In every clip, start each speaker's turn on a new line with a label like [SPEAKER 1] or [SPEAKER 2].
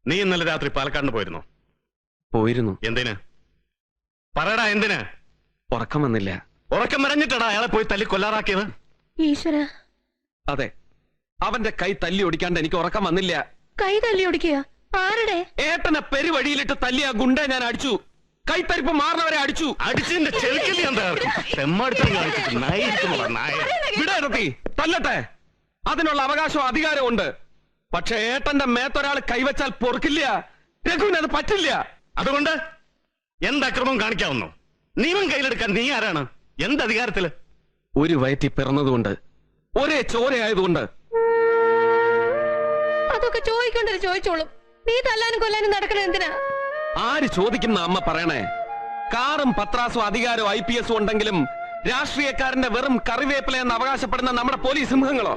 [SPEAKER 1] നീ ഇന്നലെ രാത്രി പാലക്കാടിന് പോയിരുന്നോ?
[SPEAKER 2] പോയിരുന്നു.
[SPEAKER 1] എന്തിന്? പറയടാ, എന്തിന്?
[SPEAKER 2] ഉറക്കം വന്നില്ല.
[SPEAKER 1] ഉറക്കം വരഞ്ഞിട്ടടാ അയാളെ പോയി തല്ലി കൊല്ലാറാക്കിയത്?
[SPEAKER 3] ഈശ്വര,
[SPEAKER 2] അതെ, അവന്റെ കൈ തല്ലി ഒടിക്കാണ്ട് എനിക്ക് ഉറക്കം വന്നില്ല.
[SPEAKER 3] കൈ തല്ലി ഒടിക്കുക? ആരുടെ?
[SPEAKER 2] ഏട്ടനെ പെരുവഴിയിലിട്ട് തല്ലിയ ഗുണ്ട ഞാൻ അടിച്ചു. കൈത്തരിപ്പ് മാറുന്നവരെ അടിച്ചു.
[SPEAKER 1] അടിച്ചതിന്റെ ചെറുക്കലി എന്താ
[SPEAKER 2] വിടേടത്തി തല്ലട്ടെ, അതിനുള്ള അവകാശവും അധികാരവും ഉണ്ട്. പക്ഷെ ഏട്ടന്റെ മേത്തൊരാൾ കൈവച്ചാൽ പൊറുക്കില്ല. രഘുവിന് അത് പറ്റില്ല.
[SPEAKER 1] അതുകൊണ്ട് എന്തക്രമം കാണിക്കാവുന്നു? നിയമം കയ്യിലെടുക്കാൻ നീ ആരാണ്? എന്തധികാരത്തില്?
[SPEAKER 2] ഒരു വയറ്റി പിറന്നതുകൊണ്ട്, ഒരേ ചോരയായതുകൊണ്ട്.
[SPEAKER 3] അതൊക്കെ ചോദിക്കണ്ടത് ചോദിച്ചോളും. നീ തല്ലാനും കൊല്ലാനും നടക്കണ എന്തിനാ?
[SPEAKER 2] ആര് ചോദിക്കുന്ന അമ്മ പറയണേ? കാറും പത്രാസും അധികാരവും IPS ഉണ്ടെങ്കിലും രാഷ്ട്രീയക്കാരന്റെ വെറും കറിവേപ്പില എന്ന് അവകാശപ്പെടുന്ന നമ്മുടെ പോലീസ് സിംഹങ്ങളോ?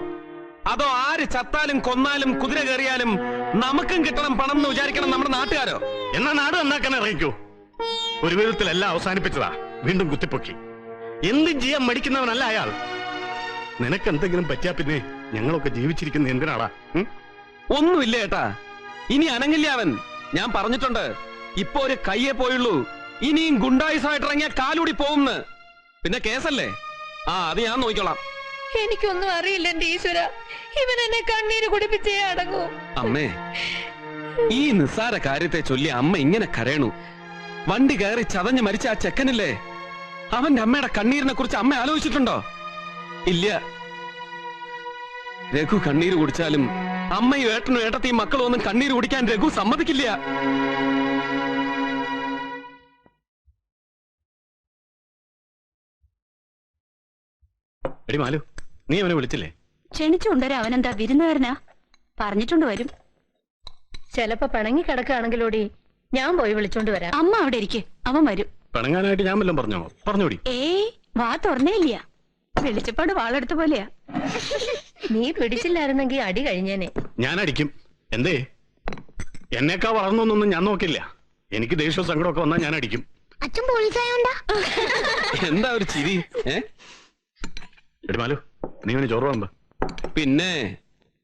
[SPEAKER 2] അതോ ആര് ചത്താലും കൊന്നാലും കുതിര കയറിയാലും നമുക്കും കിട്ടണം പണം എന്ന് വിചാരിക്കണം നമ്മുടെ നാട്ടുകാരോ?
[SPEAKER 1] എന്നാ നാട് നന്നാക്കാൻ ഇറങ്ങിക്കൂ. ഒരു വിധത്തിലെല്ലാം അവസാനിപ്പിച്ചതാ, വീണ്ടും കുത്തിപ്പൊക്കി. എന്തും ചെയ്യാൻ മടിക്കുന്നവനല്ല അയാൾ. നിനക്ക് എന്തെങ്കിലും പറ്റിയാ പിന്നെ ഞങ്ങളൊക്കെ ജീവിച്ചിരിക്കുന്ന എന്തിനാടാ?
[SPEAKER 2] ഒന്നുമില്ല ഏട്ടാ, ഇനി അനങ്ങില്ല അവൻ. ഞാൻ പറഞ്ഞിട്ടുണ്ട്, ഇപ്പൊ ഒരു കയ്യേ പോയുള്ളൂ. ഇനിയും ഗുണ്ടായുസമായിട്ട് ഇറങ്ങിയ കാലൂടി പോകുന്ന്. പിന്നെ കേസല്ലേ? അത് ഞാൻ നോക്കിക്കോളാം.
[SPEAKER 3] എനിക്കൊന്നും അറിയില്ല എന്റെ ഈശ്വര. ഇവൻ എന്നെ കണ്ണീര് കുടിപ്പിച്ചേ അടങ്ങൂ.
[SPEAKER 2] അമ്മേ, ഈ നിസ്സാര കാര്യത്തെ ചൊല്ലി അമ്മ ഇങ്ങനെ കരയണു. വണ്ടി കയറി ചതഞ്ഞ് മരിച്ച ആ ചെക്കനില്ലേ, അവന്റെ അമ്മയുടെ കണ്ണീരിനെ കുറിച്ച് അമ്മ ആലോചിച്ചിട്ടുണ്ടോ? ഇല്ല. രഘു കണ്ണീര് കുടിച്ചാലും അമ്മയും ഏട്ടനും ഏട്ടത്തെയും മക്കളും ഒന്നും കണ്ണീര് കുടിക്കാൻ രഘു സമ്മതിക്കില്ല.
[SPEAKER 1] എടി മാലു, നീ അവനെ വിളിച്ചില്ലേ?
[SPEAKER 4] ക്ഷണിച്ചുകൊണ്ടുവരാ. അവനെന്താ വിരുന്നുകാരനാ? പറഞ്ഞിട്ടുണ്ട് വരും.
[SPEAKER 3] ചെലപ്പോ പിണങ്ങി കിടക്കുകയാണെങ്കിലോടി ഞാൻ പോയി വിളിച്ചോണ്ട് വരാം.
[SPEAKER 4] അമ്മ അവിടെ ഇരിക്കെ, അവൻ വരും.
[SPEAKER 1] പിണങ്ങാനായിട്ട് ഞാൻ വല്ലതും പറഞ്ഞോ? പറഞ്ഞോടി.
[SPEAKER 4] വാ തുറന്നേയില്ല. വെളിച്ചപ്പാട് വാളെടുത്ത പോലെയാ.
[SPEAKER 3] നീ പിടിച്ചില്ലായിരുന്നെങ്കിൽ അടി കഴിഞ്ഞേനെ.
[SPEAKER 1] ഞാൻ അടിക്കും. എന്തേ? എന്നേക്കാ വളർന്നൊന്നും ഞാൻ നോക്കില്ല. എനിക്ക് ദേഷ്യവും സങ്കടമൊക്കെ വന്നാൽ ഞാൻ അടിക്കും.
[SPEAKER 4] അച്ഛൻ പോലീസായോണ്ടാ?
[SPEAKER 2] എന്താ ഒരു ചിരി?
[SPEAKER 1] എടി മാലു, നീ അവന് ചോറ് വിളമ്പ്.
[SPEAKER 2] പിന്നെ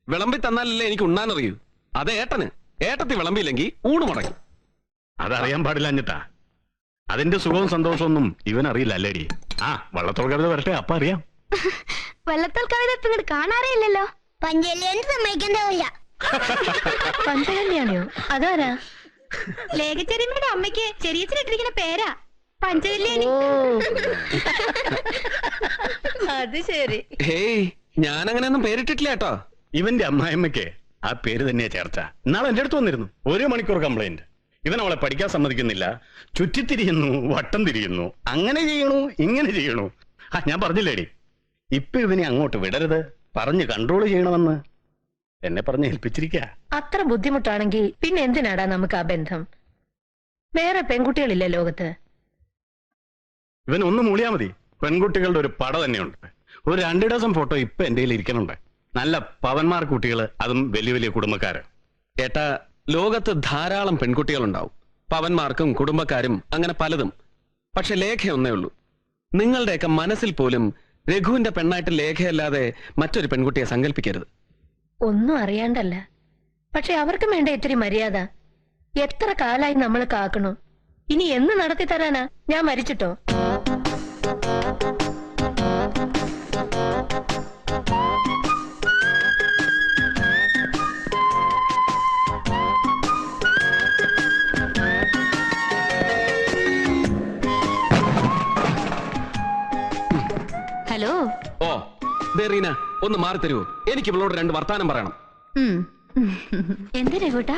[SPEAKER 2] വിളമ്പി തന്നാലല്ലേ എനിക്ക് ഉണ്ണാനറിയൂ. അത് ഏട്ടന്. ഏട്ടത്തി വിളമ്പിയില്ലെങ്കിൽ ഊണ് മുടങ്ങി.
[SPEAKER 1] അതറിയാൻ പാടില്ല അഞ്ഞിട്ടാ. അതിന്റെ സുഖവും സന്തോഷവും ഒന്നും ഇവനറിയില്ല അല്ലേടി. വള്ളത്തോൾ കവിത വരട്ടെ, അപ്പൊ അറിയാം.
[SPEAKER 4] വള്ളത്തോൾ കവിത ഇപ്പൊ ഇങ്ങോട്ട് കാണാറേ ഇല്ലല്ലോ. പഞ്ചകല്യാണി സമ്മതിക്കണ്ടാവില്ല.
[SPEAKER 3] പഞ്ചകല്യാണിയോ? അതാരാ?
[SPEAKER 4] ലേഖചെറിയമ്മയുടെ അമ്മയ്ക്ക് ചെറിയച്ഛനിട്ടിരിക്കുന്ന പേരാ പഞ്ചകല്യാണി.
[SPEAKER 3] അത് ശരി.
[SPEAKER 2] ഹേയ്, ഞാൻ അങ്ങനെയൊന്നും പേരിട്ടിട്ടില്ല കേട്ടോ.
[SPEAKER 1] ഇവന്റെ അമ്മായിമ്മയ്ക്ക് ആ പേര് തന്നെയാ ചേർച്ച. ഇന്നാളെ എന്റെ അടുത്ത് വന്നിരുന്നു. 1 മണിക്കൂർ കംപ്ലൈന്റ്. ഇവൻ അവളെ പഠിക്കാൻ സമ്മതിക്കുന്നില്ല, ചുറ്റിത്തിരിയുന്നു, വട്ടം തിരിയുന്നു, അങ്ങനെ ചെയ്യണു, ഇങ്ങനെ ചെയ്യണു. ഞാൻ പറഞ്ഞില്ലേടി, ഇപ്പൊ ഇവനെ അങ്ങോട്ട് വിടരുത്, പറഞ്ഞ് കൺട്രോൾ ചെയ്യണമെന്ന് എന്നെ പറഞ്ഞ് ഏൽപ്പിച്ചിരിക്ക.
[SPEAKER 3] അത്ര ബുദ്ധിമുട്ടാണെങ്കിൽ പിന്നെ എന്തിനാടാ നമുക്ക് ആ ബന്ധം? വേറെ പെൺകുട്ടികളില്ല ലോകത്ത്.
[SPEAKER 1] ഇവൻ ഒന്ന് മൂളിയാ മതി, പെൺകുട്ടികളുടെ ഒരു പട തന്നെയുണ്ട്. ഒരു 2 ഡസൻ ഫോട്ടോ ഇപ്പൊ എന്റെ കയ്യിൽ ഇരിക്കണുണ്ട്. നല്ല പവന്മാർ കുട്ടികള്, അതും വലിയ വലിയ കുടുംബക്കാര്.
[SPEAKER 2] ഏട്ടാ, ലോകത്ത് ധാരാളം പെൺകുട്ടികളുണ്ടാവും, പവന്മാർക്കും കുടുംബക്കാരും, അങ്ങനെ പലതും. പക്ഷെ ലേഖ ഒന്നേ ഉള്ളൂ. നിങ്ങളുടെയൊക്കെ മനസ്സിൽ പോലും രഘുവിന്റെ പെണ്ണായിട്ട് ലേഖയല്ലാതെ മറ്റൊരു പെൺകുട്ടിയെ സങ്കല്പിക്കരുത്.
[SPEAKER 3] ഒന്നും അറിയാണ്ടല്ല, പക്ഷെ അവർക്കും വേണ്ട ഇത്തിരി മര്യാദ. എത്ര കാലായി നമ്മൾ കാക്കണു. ഇനി എന്ന് നടത്തി തരാനാ? ഞാൻ മരിച്ചിട്ടോ?
[SPEAKER 4] ഹലോ.
[SPEAKER 2] ഓ റീന, ഒന്ന് മാറി തരുമോ? എനിക്ക് ഇവളോട് 2 വർത്താനം പറയണം.
[SPEAKER 4] എന്ത് രഘുട്ടാ?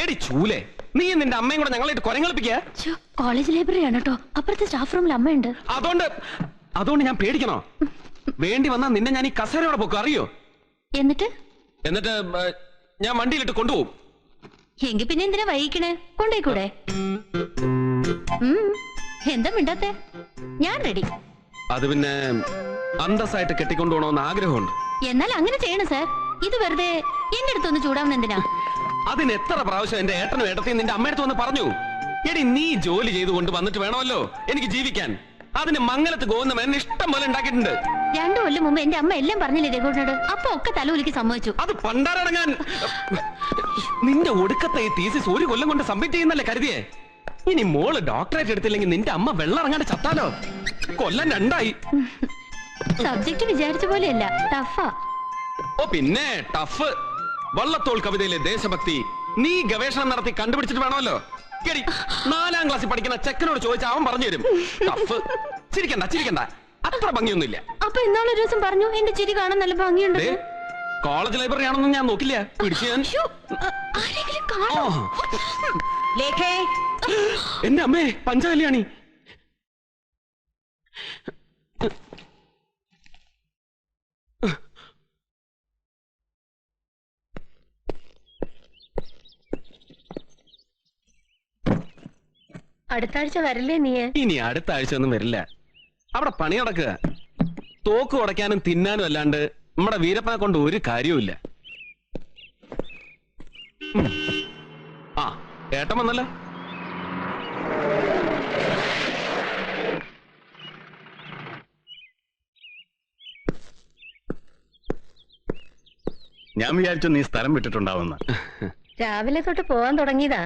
[SPEAKER 2] എടി ചൂലേ, നീ നിന്റെ അമ്മയും കൂടെ ഞങ്ങളായിട്ട് കൊരങ്ങളിപ്പിക്കുക.
[SPEAKER 4] കോളേജ് ലൈബ്രറി ആണ് കേട്ടോ, അപ്പുറത്തെ സ്റ്റാഫ് റൂമിൽ അമ്മയുണ്ട്.
[SPEAKER 2] അതുകൊണ്ട് ഞാൻ പേടിക്കണോ? വേണ്ടി വന്നാ നിന്നെ ഞാൻ ഈ കസേരയോടെ പോക്കും, അറിയോ?
[SPEAKER 4] എന്നിട്ട്
[SPEAKER 2] ഞാൻ വണ്ടിയിലിട്ട് കൊണ്ടുപോകും.
[SPEAKER 4] എങ്കിൽ പിന്നെ എന്തിനാ വൈകിക്കണേ? കൊണ്ടേക്കൂടെ? എന്താ മിണ്ടാത്തെ? ഞാൻ റെഡി.
[SPEAKER 2] അത് പിന്നെ അന്തസ്സായിട്ട് കെട്ടിക്കൊണ്ടുപോകണമെന്ന് ആഗ്രഹമുണ്ട്.
[SPEAKER 4] എന്നാൽ അങ്ങനെ ചെയ്യണം സാർ. ഇത് വെറുതെ എന്റെ അടുത്തൊന്ന് ചൂടാവുന്ന എന്തിനാ?
[SPEAKER 2] അതിന് എത്ര പ്രാവശ്യം എന്റെ ഏട്ടനും ഏട്ടത്തെയും നിന്റെ അമ്മയടുത്ത് വന്ന് പറഞ്ഞു. എടി, നീ ജോലി ചെയ്തുകൊണ്ട് വന്നിട്ട് വേണമല്ലോ എനിക്ക് ജീവിക്കാൻ. അതിന് മംഗലത്ത് ഗോവിന്ദൻ ഇഷ്ടം പോലെ ഉണ്ടാക്കിയിട്ടുണ്ട്.
[SPEAKER 4] രണ്ടു കൊല്ലം മുമ്പ് എന്റെ അമ്മ എല്ലാം പറഞ്ഞില്ലേ രഘുവിനോട്? അപ്പൊ ഒക്കെ തലകുലിക്ക് സമ്മതിച്ചു.
[SPEAKER 2] അത് പണ്ടാരടങ്ങാൻ. നിന്റെ ഒടുക്കത്തെ ഈ തീസിസ് ഒരു കൊല്ലം കൊണ്ട് സബ്മിറ്റ് ചെയ്യുന്നല്ലേ കരുതിയേ? ഇനി മോള് ഡോക്ടറേറ്റ് എടുത്തില്ലെങ്കിൽ നിന്റെ അമ്മ വെള്ളം ഇറങ്ങാണ്ട് ചത്താലോ? കൊല്ലം രണ്ടായി.
[SPEAKER 4] സബ്ജക്ട് വിചാരിച്ച പോലെയല്ല, ടഫാ.
[SPEAKER 2] ഓ പിന്നെ ടഫ്. വള്ളത്തോൾ കവിതയിലെ ദേശഭക്തി നീ ഗവേഷണം നടത്തി കണ്ടുപിടിച്ചിട്ട് വേണമല്ലോ. കേറി 4ാം ക്ലാസ്സിൽ പഠിക്കുന്ന ചെക്കനോട് ചോദിച്ചാൽ അവൻ പറഞ്ഞു തരും. ടഫ്. ചിരിക്കണ്ട ചിരിക്കണ്ട, അത്ര ഭംഗിയൊന്നുമില്ല.
[SPEAKER 4] അപ്പൊ ഇന്നാളൊരു ദിവസം പറഞ്ഞു എന്റെ ചിരി കാണാൻ നല്ല ഭംഗിയുണ്ട്.
[SPEAKER 2] കോളേജ് ലൈബ്രറി ആണെന്നും ഞാൻ നോക്കില്ല. പിടിച്ചു ഞാൻ. ആ. എന്റെ അമ്മേ, പഞ്ചകല്യാണി.
[SPEAKER 3] അടുത്ത ആഴ്ച വരില്ലേ നീ?
[SPEAKER 2] ഇനി അടുത്ത ആഴ്ച ഒന്നും വരില്ല. അവിടെ പണി നടക്കുക. തോക്ക് ഉടയ്ക്കാനും തിന്നാനും അല്ലാണ്ട് നമ്മുടെ വീരപ്പനെ കൊണ്ട് ഒരു കാര്യവുമില്ല. ആ ഏട്ടൻ വന്നല്ലോ.
[SPEAKER 1] ഞാൻ വിചാരിച്ചു നീ സ്ഥലം വിട്ടിട്ടുണ്ടാവുന്ന.
[SPEAKER 3] രാവിലെ തൊട്ട് പോവാൻ തുടങ്ങിയതാ.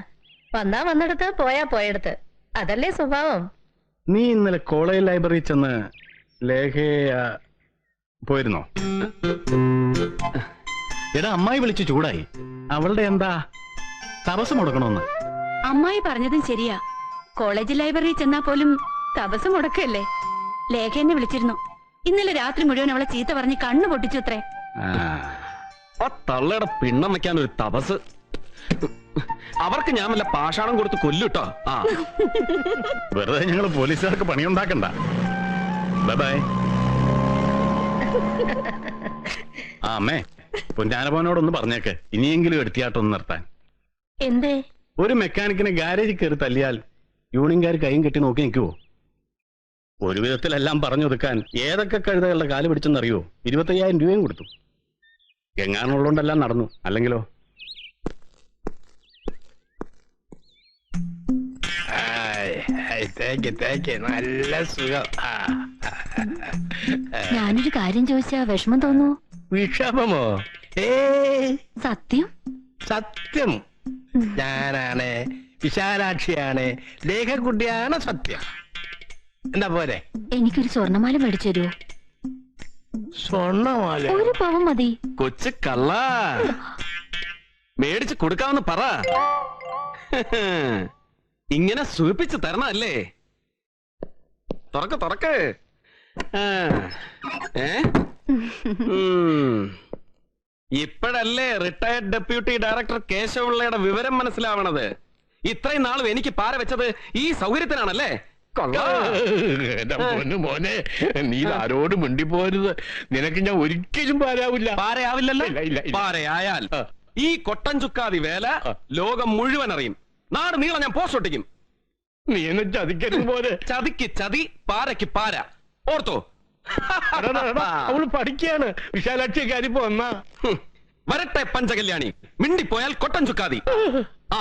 [SPEAKER 3] വന്നാ വന്നിടത്ത്, പോയാ പോയടത്ത്. അതല്ലേ സ്വഭാവം.
[SPEAKER 1] നീ ഇന്നലെ കോളേജ് ലൈബ്രറി ചെന്ന് ലേഖയ പോയിരുന്നോ? എടാ, അമ്മായി വിളിച്ച് ചൂടായി. അവളുടെ എന്താ തപസ് മുടക്കണമെന്ന്.
[SPEAKER 4] അമ്മായി പറഞ്ഞതും ശരിയാ. കോളേജ് ലൈബ്രറിയിൽ ചെന്നാ പോലും തപസ് മുടക്കല്ലേ. ലേഖ എന്നെ വിളിച്ചിരുന്നു. ഇന്നലെ രാത്രി മുഴുവൻ അവളെ ചീത്ത പറഞ്ഞ് കണ്ണു പൊട്ടിച്ചു അത്രേ.
[SPEAKER 2] ആ തള്ളയുടെ പിണ്ണം വെക്കാൻ ഒരു തപസ്. അവർക്ക് ഞാൻ വല്ല പാഷാണം കൊടുത്ത് കൊല്ലുട്ടോ. ആ
[SPEAKER 1] വെറുതെ ഞങ്ങൾ പോലീസുകാർക്ക് പണിയുണ്ടാക്കണ്ട. Bye bye. ആ അമ്മേ, പുഞ്ചാനപ്പോനോടൊന്ന് പറഞ്ഞേക്ക് ഇനിയെങ്കിലും എടുത്തിയാട്ടൊന്ന് നിർത്താൻ.
[SPEAKER 3] എന്തേ?
[SPEAKER 1] ഒരു മെക്കാനിക്കിനെ ഗാരേജിൽ കയറി തല്ലിയാൽ യൂണിയൻകാർ കൈയും കെട്ടി നോക്കി നിൽക്കുവോ? ഒരു വിധത്തിലെല്ലാം പറഞ്ഞൊതുക്കാൻ ഏതൊക്കെ കഴുതകളുടെ കാല് പിടിച്ചെന്നറിയോ? 25,000 രൂപയും കൊടുത്തു. എങ്ങാനുള്ളതുകൊണ്ടെല്ലാം നടന്നു. അല്ലെങ്കിലോ? നല്ല സുഖം.
[SPEAKER 4] ഞാനൊരു കാര്യം ചോദിച്ചാ വിഷമം തോന്നുന്നു?
[SPEAKER 5] വിഷമമോ?
[SPEAKER 4] സത്യം
[SPEAKER 5] സത്യം. ഞാനാണ് വിശാലാക്ഷിയാണ്, ലേഖക്കുട്ടിയാണ് സത്യം. എന്താ പോരെ?
[SPEAKER 4] എനിക്കൊരു സ്വർണ്ണമാല മേടിച്ചു തരുമോ?
[SPEAKER 5] സ്വർണ്ണമാല?
[SPEAKER 4] ഒരു പവൻ മതി.
[SPEAKER 2] കൊച്ചു കള്ള, മേടിച്ച് കൊടുക്കാമെന്ന് പറ. ഇങ്ങനെ സൂപ്പിച്ച് തരണല്ലേ? തുറക്ക് തുറക്ക്. ഇപ്പോഴല്ലേ റിട്ടയർഡ് ഡെപ്യൂട്ടി ഡയറക്ടർ കേശവപിള്ളയുടെ വിവരം മനസ്സിലാവണത്. ഇത്രയും നാളും എനിക്ക് പാര വെച്ചത് ഈ സൗകര്യത്തിനാണല്ലേ?
[SPEAKER 5] മോനെ, നീ ആരോട് മിണ്ടിപ്പോരുത്. നിനക്ക് ഞാൻ ഒരിക്കലും പാരാവില്ല.
[SPEAKER 2] പാരയാവില്ലല്ലോ?
[SPEAKER 5] ഇല്ല.
[SPEAKER 2] പാരയായാൽ ഈ കൊട്ടൻ ചുക്കാതി വേല ലോകം മുഴുവൻ അറിയും. നാട് നീളം ഞാൻ പോസ്റ്റ് ഒട്ടിക്കും.
[SPEAKER 5] നീ എന്നെ ചതിക്കരുത് പോലെ.
[SPEAKER 2] ചതിക്ക് ചതി, പാരയ്ക്ക് പാര. ഓർത്തോ?
[SPEAKER 5] അവള് പഠിക്കാണ്. വിശാലാക്ഷി കാര്യപ്പോ വന്നാ
[SPEAKER 2] വരട്ടെ പഞ്ചകല്യാണി. മിണ്ടിപ്പോയാൽ കൊട്ടൻ ചുക്കാതി. ആ